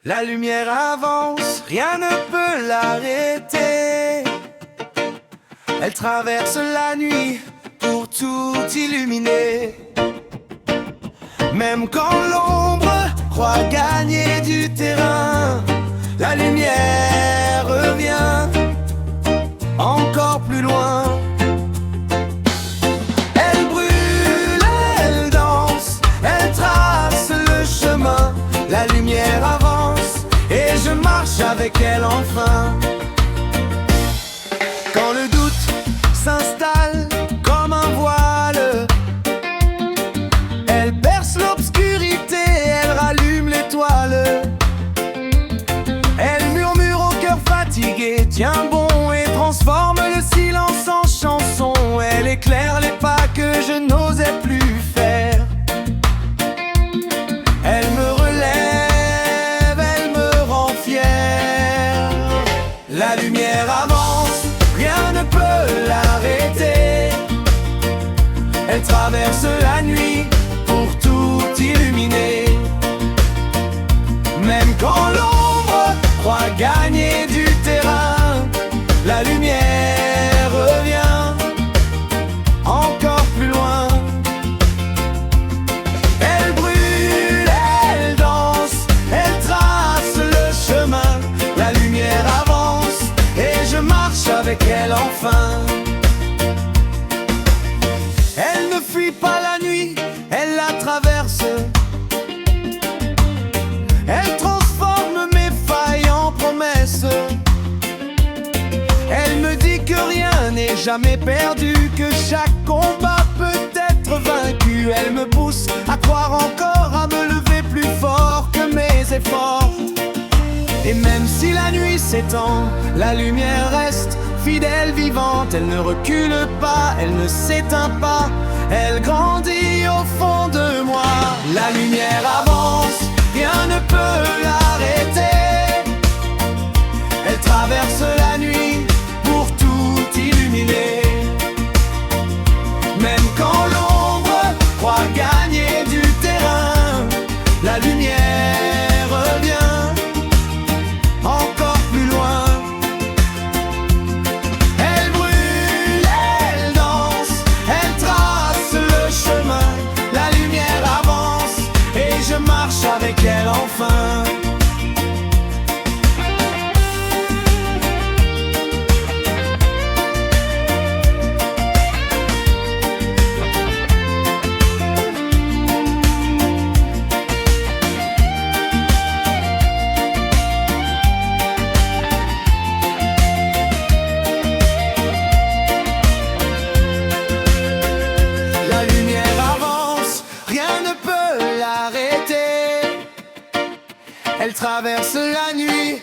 La lumière avance, rien ne peut l'arrêter. Elle traverse la nuit pour tout illuminer. Même quand l'ombre croit gagner du terrain, la lumière revient encore plus loin. Elle brûle, elle danse, elle trace le chemin. La lumière avance et je marche avec elle enfin. Quand le doute s'installe comme un voile, elle perce l'obscurité, elle rallume l'étoile. Elle murmure au cœur fatigué, tiens bon, et transforme le silence en chanson. Elle éclaire les pas que je n'osais plus faire. Elle me relève, elle me rend fier. La lumière avance, rien ne peut l'arrêter. Elle traverse la nuit pour tout illuminer. Même quand l'ombre croit gagner du terrain, la lumière revient encore plus loin. Elle brûle, elle danse, elle trace le chemin. La lumière avance et je marche avec elle enfin. Elle ne fuit pas la nuit, elle la traverse. Elle transforme mes failles en promesses. Elle me dit que rien n'est jamais perdu, que chaque combat peut être vaincu. Elle me pousse à croire encore, à me lever plus fort que mes efforts. Et même si la nuit s'étend, la lumière reste fidèle, vivante. Elle ne recule pas, elle ne s'éteint pas, elle grandit au fond de moi. La lumière avance, rien ne peut l'arrêter. Elle traverse la nuit pour tout illuminer. Même quand l'ombre croit gagner du terrain, la lumière revient encore plus loin. Elle brûle, elle danse, elle trace le chemin. La lumière avance et je marche avec elle enfin. La lumière avance, rien ne peut l'arrêter. Elle traverse la nuit